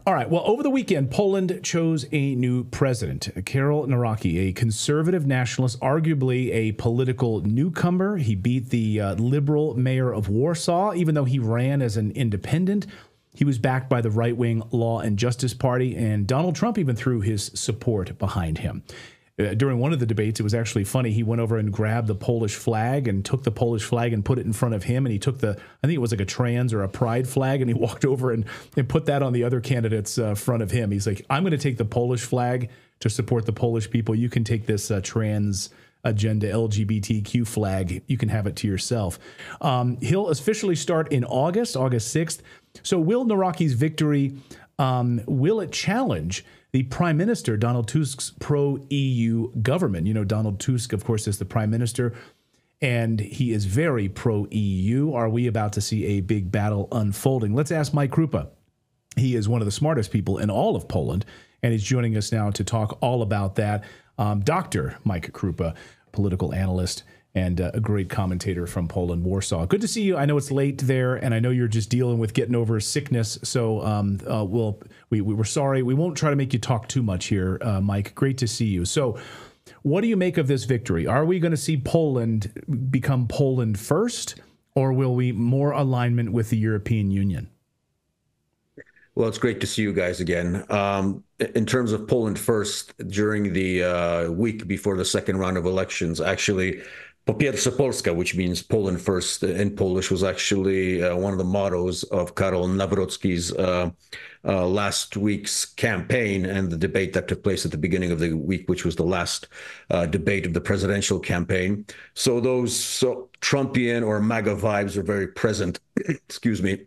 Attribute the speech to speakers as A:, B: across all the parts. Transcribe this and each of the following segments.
A: All right. Well, over the weekend, Poland chose a new president, Karol Nawrocki, a conservative nationalist, arguably a political newcomer. He beat the liberal mayor of Warsaw, even though he ran as an independent. He was backed by the right-wing Law and Justice Party, and Donald Trump even threw his support behind him. During one of the debates, it was actually funny. He went over and grabbed the Polish flag and took the Polish flag and put it in front of him. And he took I think it was like a trans or a pride flag, and he walked over and put that on the other candidate's front of him. He's like, I'm going to take the Polish flag to support the Polish people. You can take this trans agenda LGBTQ flag. You can have it to yourself. He'll officially start in August 6th. So will Nawrocki's victory, will it challenge the Prime Minister, Donald Tusk's pro-EU government? You know, Donald Tusk, of course, is the Prime Minister, and he is very pro-EU. Are we about to see a big battle unfolding? Let's ask Mike Krupa. He is one of the smartest people in all of Poland, and he's joining us now to talk all about that. Dr. Mike Krupa, political analyst and a great commentator from Poland, Warsaw. Good to see you. I know it's late there, and I know you're just dealing with getting over sickness. So we're sorry. We won't try to make you talk too much here, Mike. Great to see you. So what do you make of this victory? Are we going to see Poland become Poland first, or will we more alignment with the European Union?
B: Well, it's great to see you guys again. In terms of Poland first, during the week before the second round of elections, actually, Po pierwsze Polska, which means Poland first in Polish, was actually one of the mottos of Karol Nawrocki's last week's campaign and the debate that took place at the beginning of the week, which was the last debate of the presidential campaign. So those Trumpian or MAGA vibes are very present, excuse me,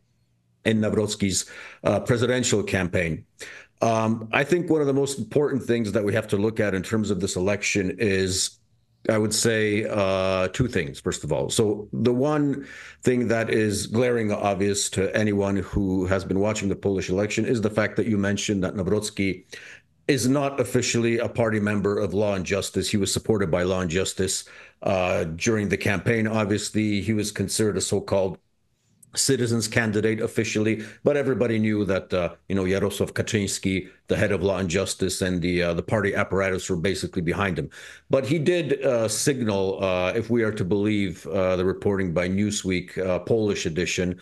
B: in Nawrocki's presidential campaign. I think one of the most important things that we have to look at in terms of this election is, I would say, two things, first of all. So the one thing that is glaring obvious to anyone who has been watching the Polish election is the fact that you mentioned that Nawrocki is not officially a party member of Law and Justice. He was supported by Law and Justice during the campaign. Obviously, he was considered a so-called citizens candidate officially, but everybody knew that Jarosław Kaczyński, the head of Law and Justice, and the party apparatus were basically behind him. But he did signal, if we are to believe the reporting by Newsweek, Polish edition,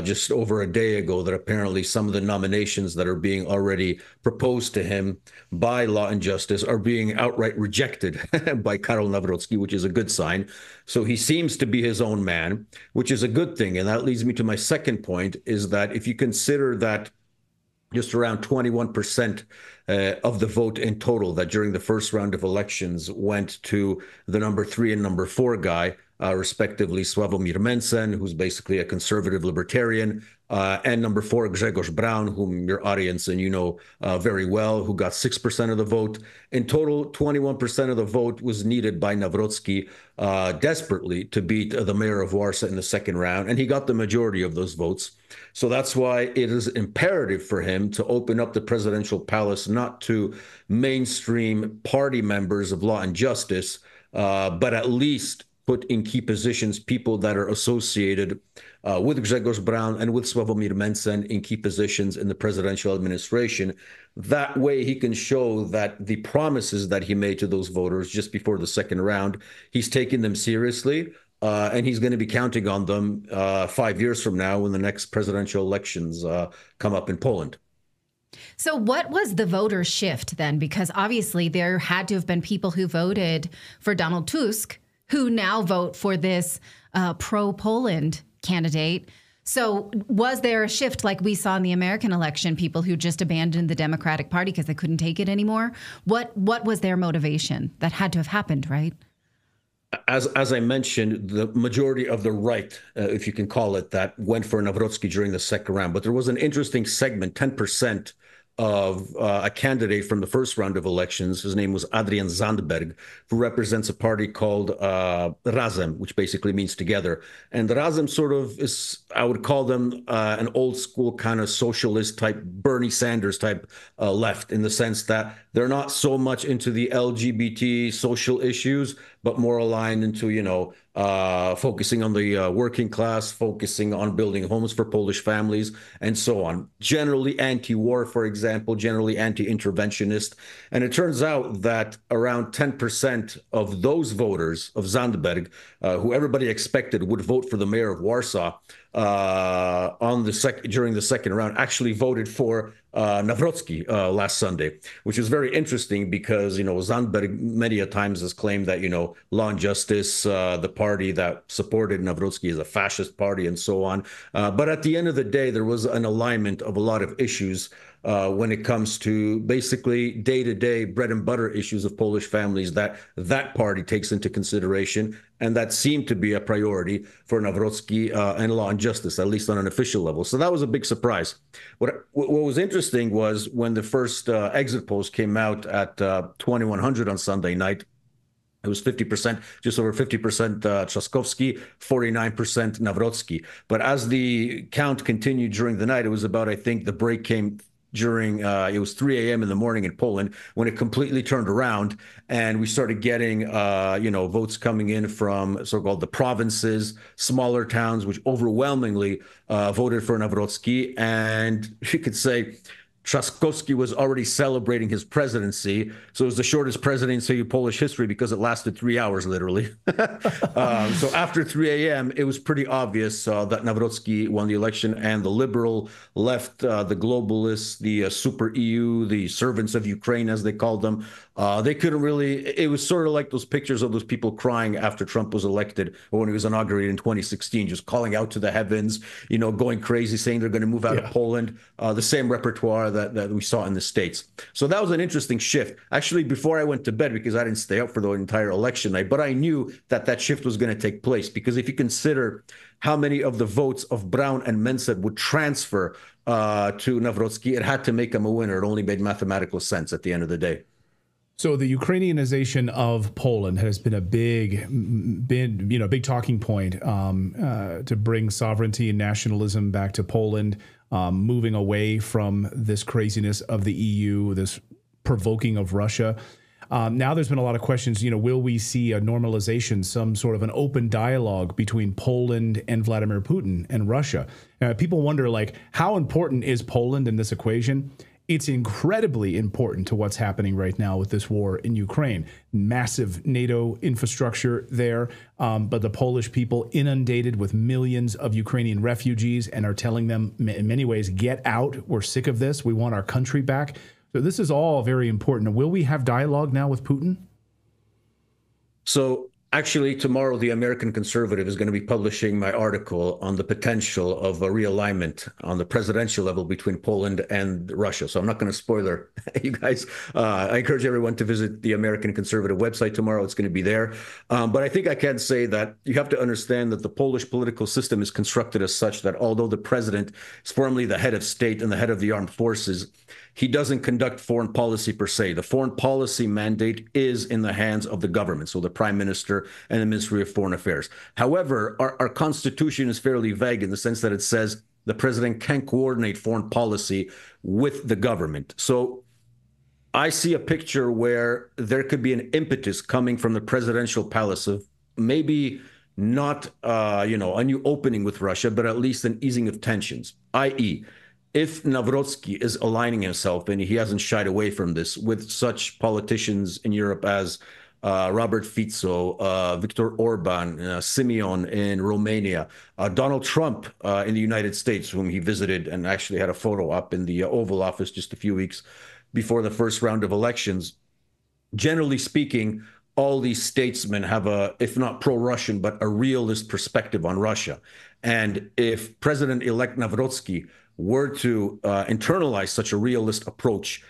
B: just over a day ago, that apparently some of the nominations that are being already proposed to him by Law and Justice are being outright rejected by Karol Nawrocki, which is a good sign. So he seems to be his own man, which is a good thing. And that leads me to my second point, is that if you consider that just around 21% of the vote in total that during the first round of elections went to the number 3 and number 4 guy, respectively Sławomir Mencen, who's basically a conservative libertarian, and number 4, Grzegorz Braun, whom your audience and you know very well, who got 6% of the vote. In total, 21% of the vote was needed by Nawrocki desperately to beat the mayor of Warsaw in the second round, and he got the majority of those votes. So that's why it is imperative for him to open up the presidential palace not to mainstream party members of Law and Justice, but at least put in key positions people that are associated with Grzegorz Braun and with Sławomir Mencen in key positions in the presidential administration. That way he can show that the promises that he made to those voters just before the second round, he's taking them seriously, and he's going to be counting on them 5 years from now when the next presidential elections come up in Poland.
C: So what was the voter shift then? Because obviously there had to have been people who voted for Donald Tusk who now vote for this pro-Poland candidate. So was there a shift like we saw in the American election, people who just abandoned the Democratic Party because they couldn't take it anymore? What was their motivation? That had to have happened, right?
B: As I mentioned, the majority of the right, if you can call it that, went for Nawrocki during the second round. But there was an interesting segment, 10%, of a candidate from the first round of elections. His name was Adrian Zandberg, who represents a party called Razem, which basically means together. And Razem sort of is, I would call them an old school kind of socialist type, Bernie Sanders type left, in the sense that they're not so much into the LGBT social issues, but more aligned into, focusing on the working class, focusing on building homes for Polish families, and so on. Generally anti-war, for example, generally anti-interventionist. And it turns out that around 10% of those voters of Zandberg, who everybody expected would vote for the mayor of Warsaw during the second round, actually voted for Nawrocki last Sunday, which is very interesting because, Zandberg many a times has claimed that, Law and Justice, the party that supported Nawrocki, is a fascist party and so on. But at the end of the day, there was an alignment of a lot of issues when it comes to basically day-to-day bread and butter issues of Polish families that party takes into consideration, and that seemed to be a priority for Nawrocki and Law and Justice, at least on an official level. So that was a big surprise. What was interesting was when the first exit polls came out at 2100 on Sunday night, it was 50%, just over 50% Trzaskowski, 49% Nawrocki. But as the count continued during the night, it was about, I think the break came during, it was 3 a.m. in the morning in Poland when it completely turned around and we started getting, votes coming in from so-called the provinces, smaller towns, which overwhelmingly voted for Nawrocki. And you could say Trzaskowski was already celebrating his presidency. So it was the shortest presidency in Polish history because it lasted 3 hours, literally. So after 3 a.m., it was pretty obvious that Nawrocki won the election, and the liberal left, the globalists, the super EU, the servants of Ukraine, as they called them, they couldn't really, it was sort of like those pictures of those people crying after Trump was elected or when he was inaugurated in 2016, just calling out to the heavens, going crazy, saying they're going to move out of Poland, the same repertoire that we saw in the States. So that was an interesting shift. Actually, before I went to bed, because I didn't stay up for the entire election night, but I knew that shift was going to take place, because if you consider how many of the votes of Brown and Menset would transfer to Nawrocki, it had to make him a winner. It only made mathematical sense at the end of the day.
A: So the Ukrainianization of Poland has been a big talking point to bring sovereignty and nationalism back to Poland, moving away from this craziness of the EU, this provoking of Russia. Now there's been a lot of questions, will we see a normalization, some sort of an open dialogue between Poland and Vladimir Putin and Russia? People wonder, how important is Poland in this equation? It's incredibly important to what's happening right now with this war in Ukraine. Massive NATO infrastructure there, but the Polish people inundated with millions of Ukrainian refugees and are telling them in many ways, get out. We're sick of this. We want our country back. So this is all very important. Will we have dialogue now with Putin?
B: So actually, tomorrow, the American Conservative is going to be publishing my article on the potential of a realignment on the presidential level between Poland and Russia. So I'm not going to spoiler you guys. I encourage everyone to visit the American Conservative website tomorrow. It's going to be there. But I think I can say that you have to understand that the Polish political system is constructed as such that although the president is formally the head of state and the head of the armed forces, he doesn't conduct foreign policy per se. The foreign policy mandate is in the hands of the government, so the prime minister and the Ministry of Foreign Affairs. However, our constitution is fairly vague in the sense that it says the president can coordinate foreign policy with the government. So I see a picture where there could be an impetus coming from the presidential palace of maybe not, a new opening with Russia, but at least an easing of tensions, i.e., if Nawrocki is aligning himself, and he hasn't shied away from this, with such politicians in Europe as Robert Fico, Viktor Orban, Simeon in Romania, Donald Trump in the United States, whom he visited and actually had a photo up in the Oval Office just a few weeks before the first round of elections. Generally speaking, all these statesmen have a, if not pro-Russian, but a realist perspective on Russia. And if President-elect Nawrocki were to internalize such a realist approach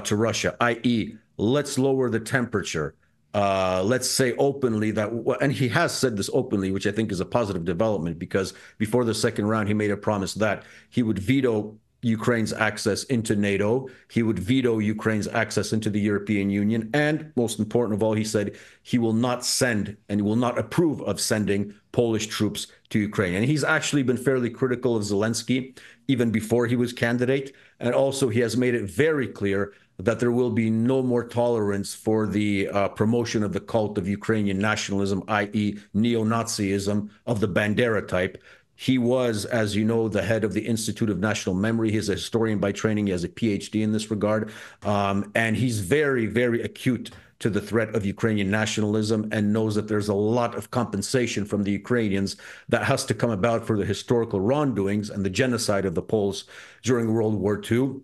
B: to Russia, i.e., let's lower the temperature, let's say openly that, and he has said this openly, which I think is a positive development, because before the second round, he made a promise that he would veto Ukraine's access into NATO. He would veto Ukraine's access into the European Union. And most important of all, he said he will not send and will not approve of sending Polish troops to Ukraine. And he's actually been fairly critical of Zelensky even before he was candidate. And also he has made it very clear that there will be no more tolerance for the promotion of the cult of Ukrainian nationalism, i.e. neo-Nazism of the Bandera type. He was, as you know, the head of the Institute of National Memory. He's a historian by training. He has a PhD in this regard. And he's very, very acute to the threat of Ukrainian nationalism and knows that there's a lot of compensation from the Ukrainians that has to come about for the historical wrongdoings and the genocide of the Poles during World War II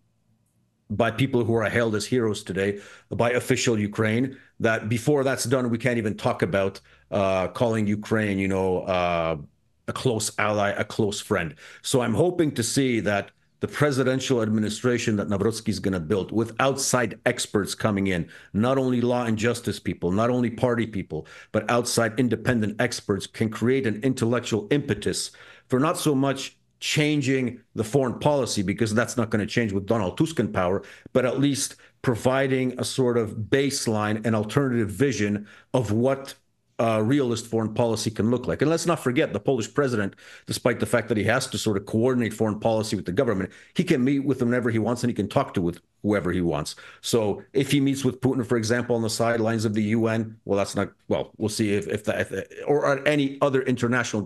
B: by people who are hailed as heroes today, by official Ukraine, that before that's done, we can't even talk about calling Ukraine, you know, a close ally, a close friend. So I'm hoping to see that the presidential administration that Nawrocki is going to build, with outside experts coming in, not only law and justice people, not only party people, but outside independent experts, can create an intellectual impetus for not so much changing the foreign policy, because that's not going to change with Donald Tusk in power, but at least providing a sort of baseline and alternative vision of what realist foreign policy can look like. And let's not forget, the Polish president, despite the fact that he has to sort of coordinate foreign policy with the government, he can meet with whomever he wants and he can talk to with whoever he wants. So if he meets with Putin, for example, on the sidelines of the UN, well, that's not, well, we'll see if that, or at any other international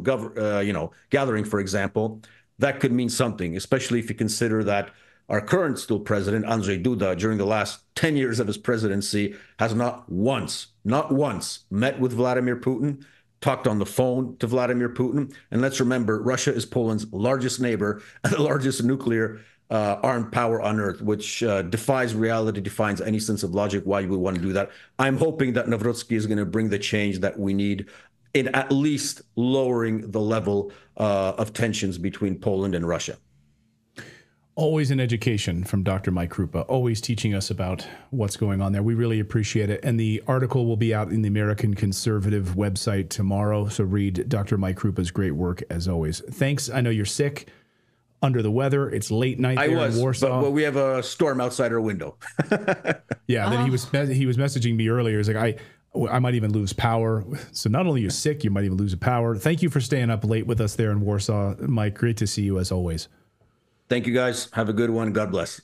B: gathering, for example, that could mean something, especially if you consider that our current still president, Andrzej Duda, during the last 10 years of his presidency, has not once met with Vladimir Putin, talked on the phone to Vladimir Putin. And let's remember, Russia is Poland's largest neighbor and the largest nuclear armed power on earth, which defies reality, defies any sense of logic why you would want to do that. I'm hoping that Nawrocki is going to bring the change that we need in at least lowering the level of tensions between Poland and Russia.
A: Always an education from Dr. Mike Krupa, always teaching us about what's going on there. We really appreciate it. And the article will be out in the American Conservative website tomorrow. So read Dr. Mike Krupa's great work as always. Thanks. I know you're sick, under the weather. It's late night there in Warsaw.
B: But we have a storm outside our window.
A: Yeah. Then he was messaging me earlier. He's like, I might even lose power. So not only are you sick, you might even lose power. Thank you for staying up late with us there in Warsaw. Mike, great to see you as always.
B: Thank you, guys. Have a good one. God bless.